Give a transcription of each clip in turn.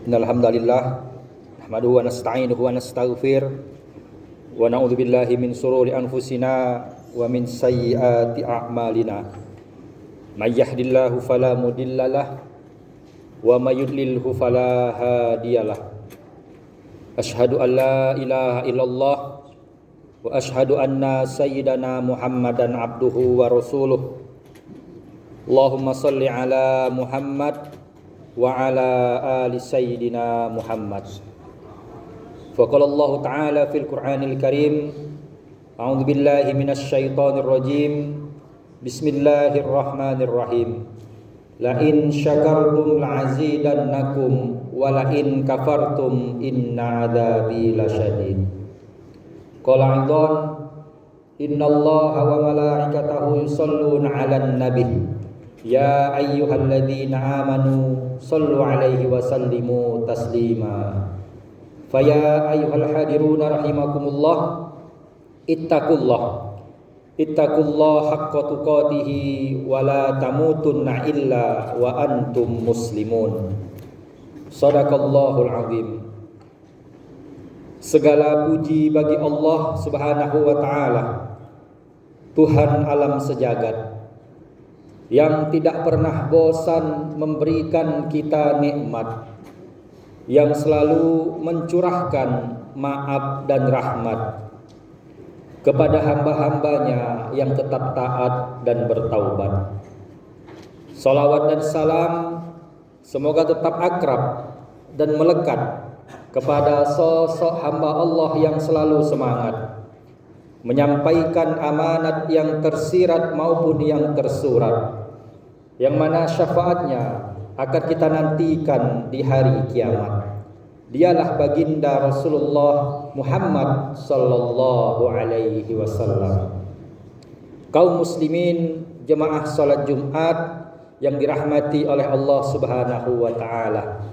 Innal hamdalillah nahmaduhu wa nasta'inuhu wa nastaghfir wa na'udzu billahi min shururi anfusina wa min sayyiati a'malina. May yahdihillahu fala mudhillalah wa may yudlilhu fala hadiyalah. Asyhadu an la ilaha illallah wa asyhadu anna sayyidana Muhammadan abduhu wa rasuluh. Allahumma shalli ala Muhammad wa ala ali sayyidina Muhammad. Faqala Allah Ta'ala fil Qur'anil Karim, a'udzu billahi minasy syaithanir rajim. Bismillahirrahmanirrahim. La in syakartum la'azidannakum wa la in kafartum inna 'adzabi lasyadid. Qala aidan innallaha wa malaikatahu yusholluna 'alan nabi. Ya ayyuhalladzina amanu sallu alaihi wa sallimu taslima. Faya ayyuhal hadiruna rahimakumullah, ittaqullah haqqa tuqatihi wa la tamutunna illa wa antum muslimun. Shadaqallahul azim. Segala puji bagi Allah Subhanahu wa taala, Tuhan alam sejagat, yang tidak pernah bosan memberikan kita nikmat, yang selalu mencurahkan maaf dan rahmat kepada hamba-hambanya yang tetap taat dan bertaubat. Salawat dan salam semoga tetap akrab dan melekat kepada sosok hamba Allah yang selalu semangat menyampaikan amanat yang tersirat maupun yang tersurat, yang mana syafaatnya akan kita nantikan di hari kiamat. Dialah baginda Rasulullah Muhammad sallallahu alaihi wasallam. Kaum muslimin jemaah salat Jumat yang dirahmati oleh Allah Subhanahu wa taala.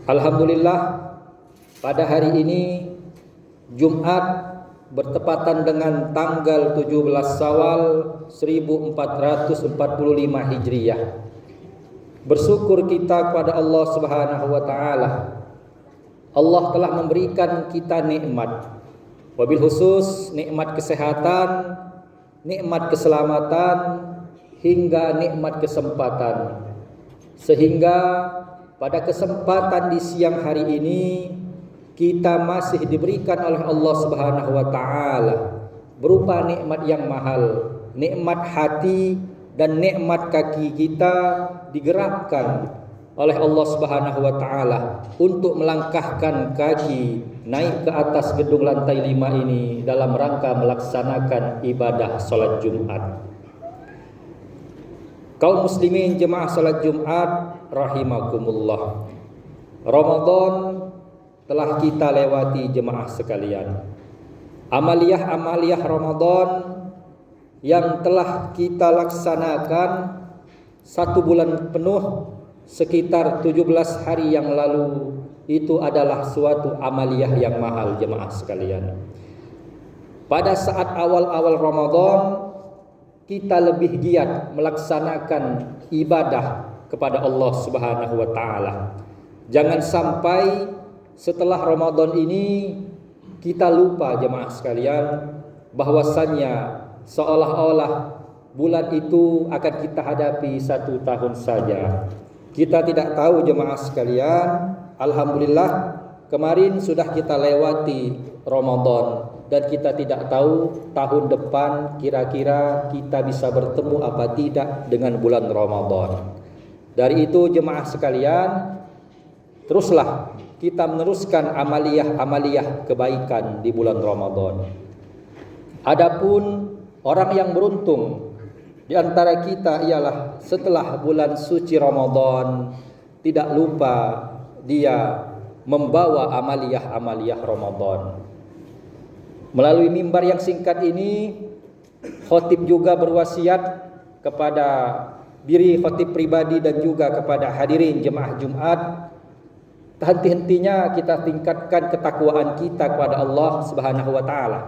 Alhamdulillah, pada hari ini Jumat bertepatan dengan tanggal 17 Syawal 1445 Hijriah. Bersyukur kita kepada Allah Subhanahu wa taala. Allah telah memberikan kita nikmat, wabil khusus nikmat kesehatan, nikmat keselamatan, hingga nikmat kesempatan. Sehingga pada kesempatan di siang hari ini kita masih diberikan oleh Allah Subhanahu wa taala berupa nikmat yang mahal, nikmat hati dan nikmat kaki kita digerakkan oleh Allah Subhanahu wa taala untuk melangkahkan kaki naik ke atas gedung lantai 5 ini dalam rangka melaksanakan ibadah salat Jumat. Kaum muslimin jemaah salat Jumat rahimakumullah. Ramadan telah kita lewati jemaah sekalian. Amaliyah-amaliyah Ramadan yang telah kita laksanakan 1 bulan penuh, sekitar 17 hari yang lalu, itu adalah suatu amaliyah yang mahal jemaah sekalian. Pada saat awal-awal Ramadan kita lebih giat melaksanakan ibadah kepada Allah Subhanahu wa taala. Jangan sampai setelah Ramadan ini kita lupa jemaah sekalian bahwasannya seolah-olah bulan itu akan kita hadapi 1 tahun saja. Kita tidak tahu jemaah sekalian, alhamdulillah kemarin sudah kita lewati Ramadan dan kita tidak tahu tahun depan kira-kira kita bisa bertemu apa tidak dengan bulan Ramadan. Dari itu jemaah sekalian, teruslah kita meneruskan amaliyah-amaliyah kebaikan di bulan Ramadan. Adapun orang yang beruntung di antara kita ialah setelah bulan suci Ramadan tidak lupa dia membawa amaliyah-amaliyah Ramadan. Melalui mimbar yang singkat ini, khotib juga berwasiat kepada diri khotib pribadi dan juga kepada hadirin jemaah Jumat, henti-hentinya kita tingkatkan ketakwaan kita kepada Allah Subhanahu wa taala.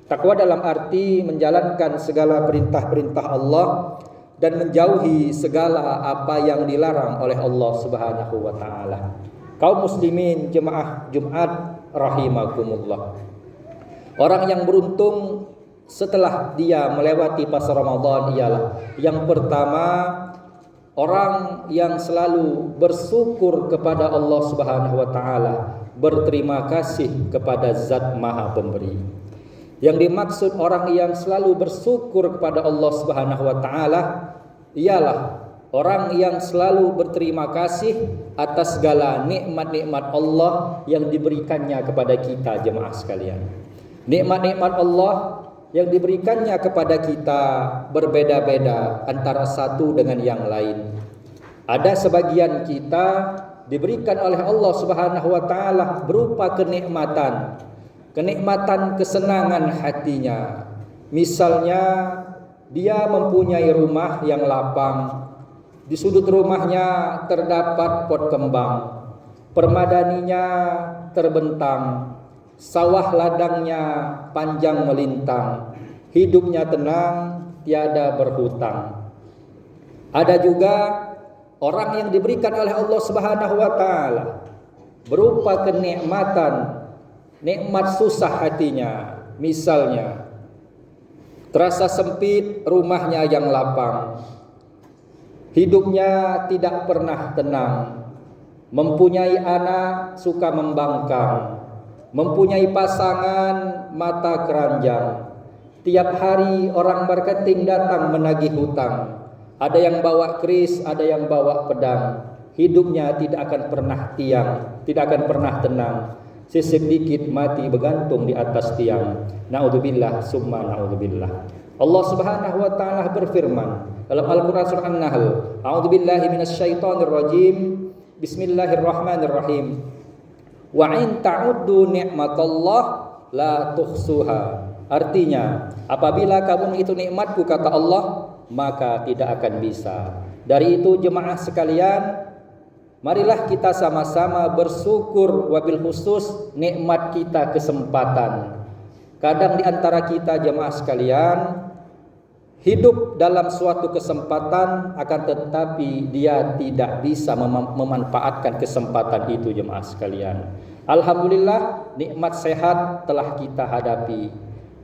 Takwa dalam arti menjalankan segala perintah-perintah Allah dan menjauhi segala apa yang dilarang oleh Allah Subhanahu wa taala. Kaum muslimin jemaah Jumat rahimakumullah. Orang yang beruntung setelah dia melewati fase Ramadan ialah yang pertama, orang yang selalu bersyukur kepada Allah Subhanahu wa taala, berterima kasih kepada Zat Maha Pemberi. Yang dimaksud orang yang selalu bersyukur kepada Allah Subhanahu wa taala ialah orang yang selalu berterima kasih atas segala nikmat-nikmat Allah yang diberikannya kepada kita jemaah sekalian. Nikmat-nikmat Allah yang diberikannya kepada kita berbeda-beda antara satu dengan yang lain. Ada sebagian kita diberikan oleh Allah Subhanahu wa taala berupa kenikmatan kesenangan hatinya. Misalnya dia mempunyai rumah yang lapang. Di sudut rumahnya terdapat pot kembang, permadaninya terbentang, sawah ladangnya panjang melintang, hidupnya tenang, tiada berhutang. Ada juga orang yang diberikan oleh Allah Subhanahu wa taala berupa kenikmatan, nikmat susah hatinya. Misalnya terasa sempit rumahnya yang lapang, hidupnya tidak pernah tenang, mempunyai anak suka membangkang, mempunyai pasangan mata keranjang. Tiap hari orang marketing datang menagih hutang. Ada yang bawa keris, ada yang bawa pedang. Hidupnya tidak akan pernah tiang, tidak akan pernah tenang. Sesedikit mati bergantung di atas tiang. Naudzubillah summa naudzubillah. Allah Subhanahu wa taala berfirman dalam Al-Qur'an surah An-Nahl, A'udzubillahi minasyaitonir rajim. Bismillahirrahmanirrahim. Wa in ta'uddu ni'matallah la tuhsuha. Artinya, apabila kamu menghitung nikmatku kata Allah, maka tidak akan bisa. Dari itu jemaah sekalian, marilah kita sama-sama bersyukur wabil khusus nikmat kita kesempatan. Kadang di antara kita jemaah sekalian hidup dalam suatu kesempatan, akan tetapi dia tidak bisa memanfaatkan kesempatan itu jemaah sekalian. Alhamdulillah nikmat sehat telah kita hadapi,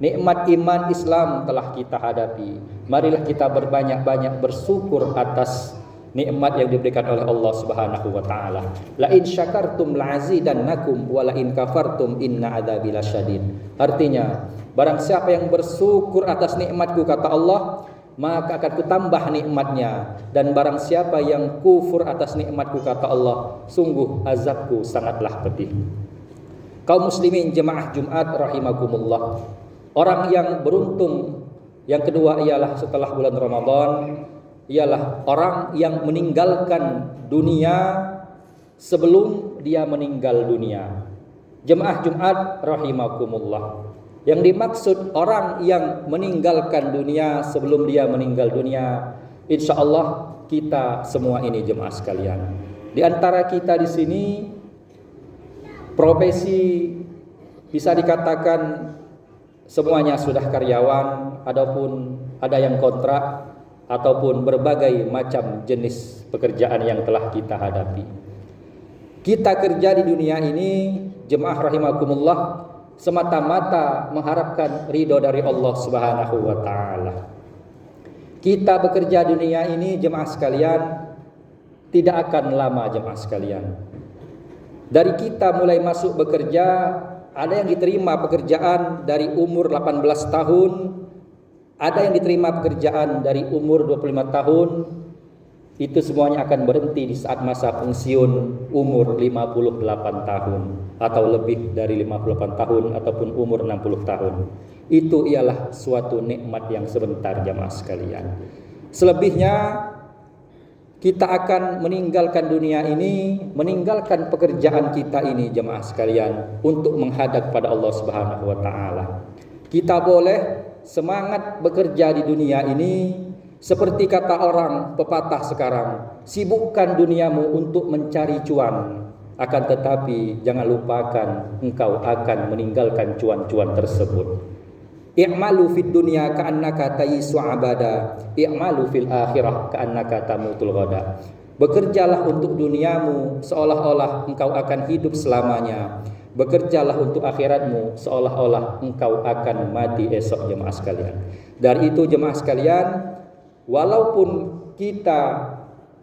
nikmat iman Islam telah kita hadapi. Marilah kita berbanyak-banyak bersyukur atas nikmat yang diberikan oleh Allah Subhanahu wa taala. La in syakartum la'azidannakum wa la in kafartum inna adzabi lasyadid. Artinya, barang siapa yang bersyukur atas nikmatku kata Allah, maka akan kutambah nikmatnya, dan barang siapa yang kufur atas nikmatku kata Allah, sungguh azabku sangatlah pedih. Kaum muslimin jemaah Jumat rahimakumullah. Orang yang beruntung yang kedua ialah setelah bulan Ramadan ialah orang yang meninggalkan dunia sebelum dia meninggal dunia. Jemaah Jumat rahimakumullah. Yang dimaksud orang yang meninggalkan dunia sebelum dia meninggal dunia, insya Allah kita semua ini jemaah sekalian. Di antara kita di sini profesi bisa dikatakan semuanya sudah karyawan, adapun ada yang kontrak ataupun berbagai macam jenis pekerjaan yang telah kita hadapi. Kita kerja di dunia ini jemaah rahimakumullah semata-mata mengharapkan ridho dari Allah Subhanahu wa taala. Kita bekerja dunia ini jemaah sekalian tidak akan lama jemaah sekalian. Dari kita mulai masuk bekerja, ada yang diterima pekerjaan dari umur 18 tahun, ada yang diterima pekerjaan dari umur 25 tahun. Itu semuanya akan berhenti di saat masa pensiun umur 58 tahun atau lebih dari 58 tahun ataupun umur 60 tahun. Itu ialah suatu nikmat yang sebentar jamaah sekalian. Selebihnya kita akan meninggalkan dunia ini, meninggalkan pekerjaan kita ini jamaah sekalian untuk menghadap pada Allah Subhanahu wa taala. Kita boleh semangat bekerja di dunia ini seperti kata orang pepatah sekarang, sibukkan duniamu untuk mencari cuan, akan tetapi jangan lupakan engkau akan meninggalkan cuan-cuan tersebut. I'malu fid dunya ka'annaka ta'isu abada, i'malu fil akhirah ka'annaka tamutul ghada. Bekerjalah untuk duniamu seolah-olah engkau akan hidup selamanya. Bekerjalah untuk akhiratmu seolah-olah engkau akan mati esok, jemaah sekalian. Dari itu jemaah sekalian, walaupun kita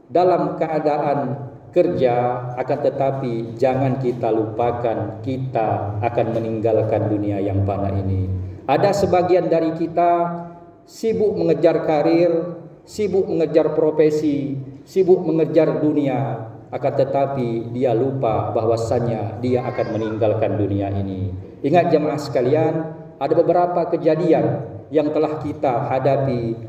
dalam keadaan kerja, akan tetapi jangan kita lupakan kita akan meninggalkan dunia yang fana ini. Ada sebagian dari kita sibuk mengejar karir, sibuk mengejar profesi, sibuk mengejar dunia, akan tetapi dia lupa bahwasannya dia akan meninggalkan dunia ini. Ingat jemaah sekalian, ada beberapa kejadian yang telah kita hadapi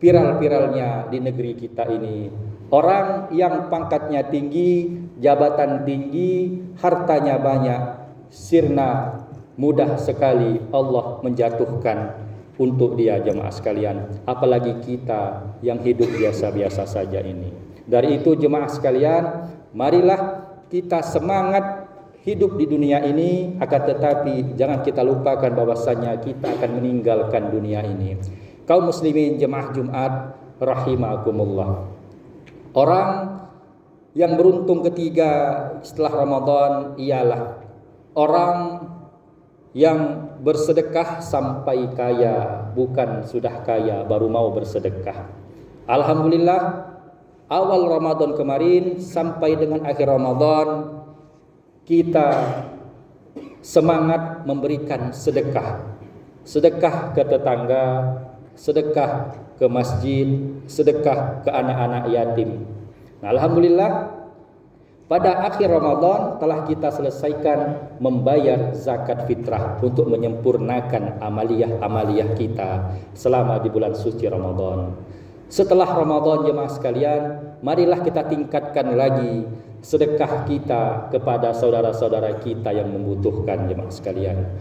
viral-viralnya di negeri kita ini. Orang yang pangkatnya tinggi, jabatan tinggi, hartanya banyak, sirna mudah sekali Allah menjatuhkan untuk dia, jemaah sekalian. Apalagi kita yang hidup biasa-biasa saja ini. Dari itu jemaah sekalian, marilah kita semangat hidup di dunia ini, akan tetapi jangan kita lupakan bahwasanya kita akan meninggalkan dunia ini. Kaum muslimin jemaah Jumat rahimakumullah. Orang yang beruntung ketiga setelah Ramadan ialah orang yang bersedekah sampai kaya, bukan sudah kaya baru mau bersedekah. Alhamdulillah, awal Ramadan kemarin sampai dengan akhir Ramadan kita semangat memberikan sedekah. Sedekah ke tetangga, sedekah ke masjid, sedekah ke anak-anak yatim. Nah, alhamdulillah pada akhir Ramadan telah kita selesaikan membayar zakat fitrah untuk menyempurnakan amaliyah-amaliyah kita selama di bulan suci Ramadan. Setelah Ramadan jemaah sekalian, marilah kita tingkatkan lagi sedekah kita kepada saudara-saudara kita yang membutuhkan, jemaah sekalian.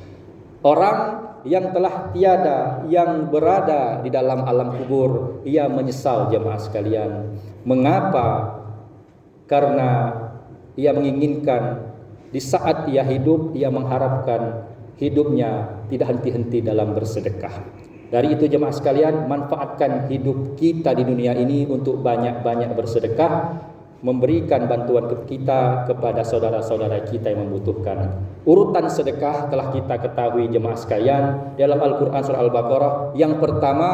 Orang yang telah tiada, yang berada di dalam alam kubur, ia menyesal, jemaah sekalian. Mengapa? Karena ia menginginkan di saat ia hidup, ia mengharapkan hidupnya tidak henti-henti dalam bersedekah. Dari itu jemaah sekalian, manfaatkan hidup kita di dunia ini untuk banyak-banyak bersedekah, memberikan bantuan kita kepada saudara-saudara kita yang membutuhkan. Urutan sedekah telah kita ketahui jemaah sekalian dalam Al-Quran surah Al-Baqarah. Yang pertama,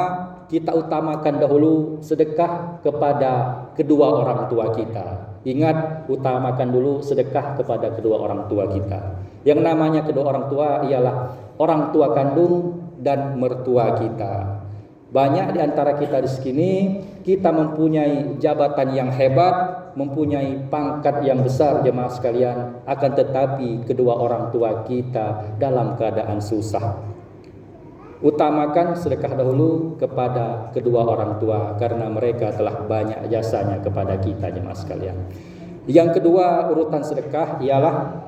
kita utamakan dahulu sedekah kepada kedua orang tua kita. Ingat, utamakan dulu sedekah kepada kedua orang tua kita. Yang namanya kedua orang tua ialah orang tua kandung dan mertua kita. Banyak di antara kita di sini, kita mempunyai jabatan yang hebat, mempunyai pangkat yang besar jemaah sekalian, akan tetapi kedua orang tua kita dalam keadaan susah. Utamakan sedekah dahulu kepada kedua orang tua karena mereka telah banyak jasanya kepada kita jemaah sekalian. Yang kedua urutan sedekah ialah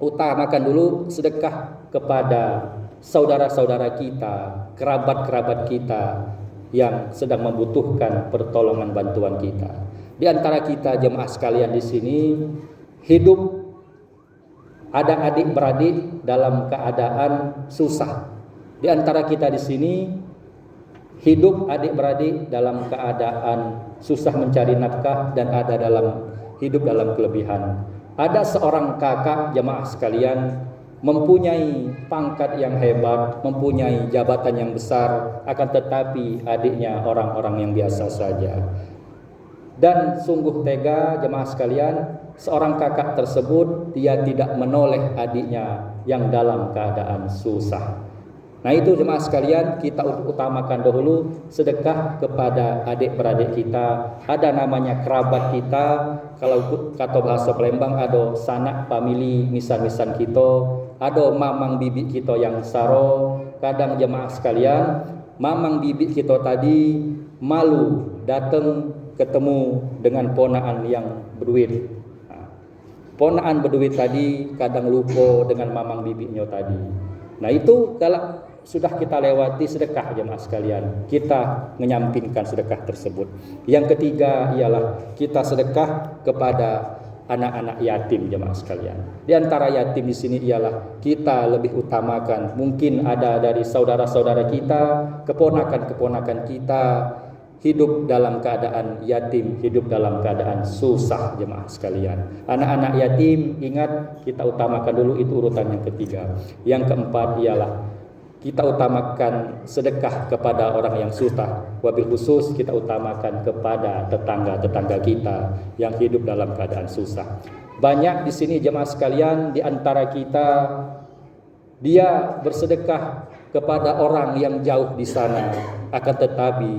utamakan dulu sedekah kepada saudara-saudara kita, kerabat-kerabat kita yang sedang membutuhkan pertolongan bantuan kita. Di antara kita jemaah sekalian di sini hidup ada adik-beradik dalam keadaan susah. Di antara kita di sini hidup adik-beradik dalam keadaan susah mencari nafkah dan ada hidup dalam kelebihan. Ada seorang kakak jemaah sekalian mempunyai pangkat yang hebat, mempunyai jabatan yang besar, akan tetapi adiknya orang-orang yang biasa saja. Dan sungguh tega jemaah sekalian, seorang kakak tersebut dia tidak menoleh adiknya yang dalam keadaan susah. Nah itu jemaah sekalian, kita utamakan dahulu sedekah kepada adik-beradik kita. Ada namanya kerabat kita, kalau kata bahasa Palembang ada sanak famili misan-misan kita, ada mamang bibi kita yang saro. Kadang jemaah sekalian, mamang bibi kita tadi malu datang ketemu dengan ponaan yang berduit. Ponaan berduit tadi kadang lupa dengan mamang bibinya tadi. Nah itu kalau sudah kita lewati sedekah jemaah sekalian, kita menyampingkan sedekah tersebut. Yang ketiga ialah kita sedekah kepada anak-anak yatim jemaah sekalian. Di antara yatim di sini ialah kita lebih utamakan, mungkin ada dari saudara-saudara kita, keponakan-keponakan kita hidup dalam keadaan yatim, hidup dalam keadaan susah jemaah sekalian. Anak-anak yatim, ingat kita utamakan dulu, itu urutan yang ketiga. Yang keempat ialah kita utamakan sedekah kepada orang yang susah. Wabil khusus kita utamakan kepada tetangga-tetangga kita yang hidup dalam keadaan susah. Banyak di sini jemaah sekalian, di antara kita dia bersedekah kepada orang yang jauh di sana, akan tetapi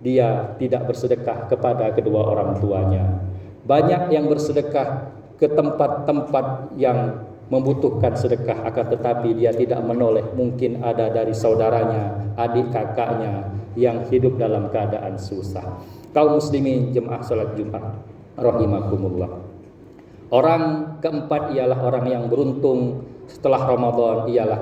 dia tidak bersedekah kepada kedua orang tuanya. Banyak yang bersedekah ke tempat-tempat yang membutuhkan sedekah, akan tetapi dia tidak menoleh. Mungkin ada dari saudaranya, adik kakaknya yang hidup dalam keadaan susah. Kaum muslimin jemaah salat Jumat rahimakumullah. Orang keempat ialah orang yang beruntung setelah Ramadan, ialah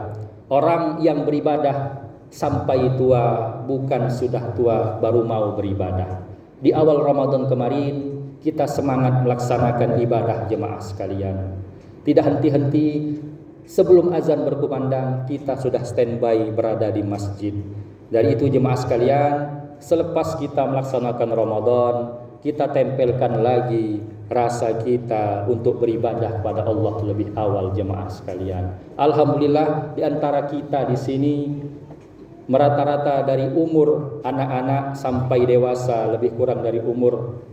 orang yang beribadah sampai tua, bukan sudah tua baru mau beribadah. Di awal Ramadan kemarin kita semangat melaksanakan ibadah jemaah sekalian. Tidak henti-henti, sebelum azan berkumandang kita sudah standby berada di masjid. Dari itu jemaah sekalian, selepas kita melaksanakan Ramadan, kita tempelkan lagi rasa kita untuk beribadah kepada Allah lebih awal jemaah sekalian. Alhamdulillah di antara kita di sini merata-rata dari umur anak-anak sampai dewasa, lebih kurang dari umur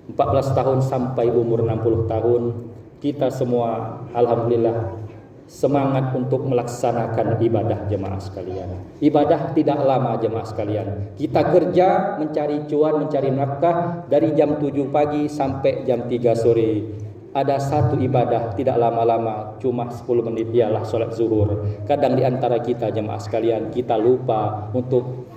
14 tahun sampai umur 60 tahun, kita semua alhamdulillah semangat untuk melaksanakan ibadah jemaah sekalian. Ibadah tidak lama jemaah sekalian. Kita kerja mencari cuan, mencari nafkah dari jam 7 pagi sampai jam 3 sore. Ada satu ibadah tidak lama-lama, cuma 10 menit, ialah sholat zuhur. Kadang di antara kita jemaah sekalian, kita lupa untuk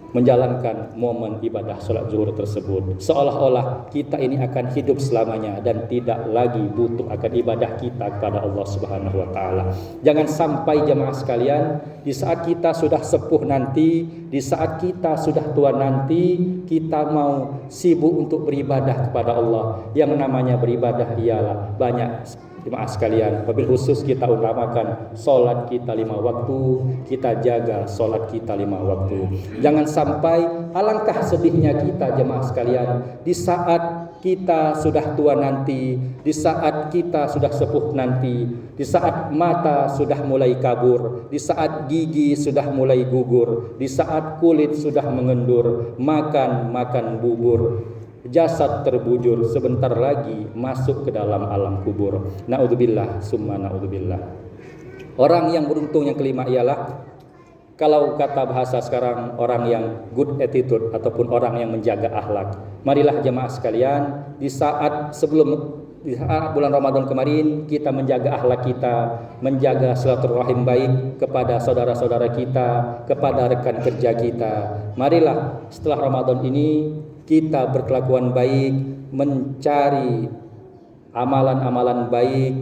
menjalankan momen ibadah sholat zuhur tersebut. Seolah-olah kita ini akan hidup selamanya dan tidak lagi butuh akan ibadah kita kepada Allah Subhanahu wa taala. Jangan sampai jemaah sekalian, di saat kita sudah sepuh nanti, di saat kita sudah tua nanti, kita mau sibuk untuk beribadah kepada Allah. Yang namanya beribadah ialah banyak jemaah sekalian, wabil khusus kita utamakan solat kita 5 waktu, kita jaga solat kita 5 waktu. Jangan sampai, alangkah sedihnya kita jemaah sekalian, di saat kita sudah tua nanti, di saat kita sudah sepuh nanti, di saat mata sudah mulai kabur, di saat gigi sudah mulai gugur, di saat kulit sudah mengendur, makan bubur, jasad terbujur, sebentar lagi masuk ke dalam alam kubur. Naudzubillah summa naudzubillah. Orang yang beruntung yang kelima ialah, kalau kata bahasa sekarang, orang yang good attitude ataupun orang yang menjaga akhlak. Marilah jemaah sekalian, di saat bulan Ramadan kemarin kita menjaga akhlak kita, menjaga silaturahim baik kepada saudara-saudara kita, kepada rekan kerja kita. Marilah setelah Ramadan ini kita berkelakuan baik, mencari amalan-amalan baik,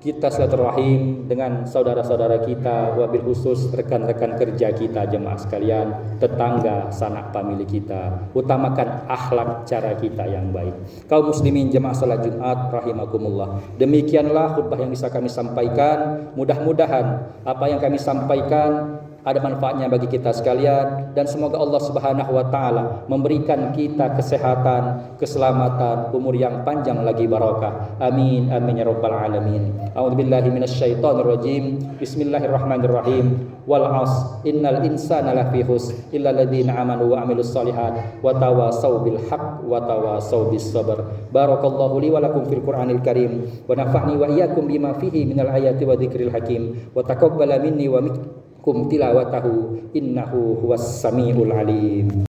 kita silaturahim dengan saudara-saudara kita, wabil khusus rekan-rekan kerja kita jemaah sekalian, tetangga, sanak famili kita. Utamakan akhlak cara kita yang baik. Kaum muslimin jemaah salat Jumat rahimakumullah. Demikianlah khutbah yang bisa kami sampaikan. Mudah-mudahan apa yang kami sampaikan ada manfaatnya bagi kita sekalian, dan semoga Allah Subhanahu wa taala memberikan kita kesehatan, keselamatan, umur yang panjang lagi barakah. Amin amin ya rabbal alamin. A'udzubillahi minasyaitonir rajim. Bismillahirrahmanirrahim. Wal 'asr innal insana lafi khusr illa alladziina amanu wa 'amilus shalihat wa tawassaw bil haqq wa tawassaw bis sabr. Barakallahu li wa lakum fil Qur'anil Karim wa nafa'ni wa iyyakum bima fihi minal ayati wa dzikril hakim wa taqabbala minni wa minkum tilawatahu innahu huwas samiul alim.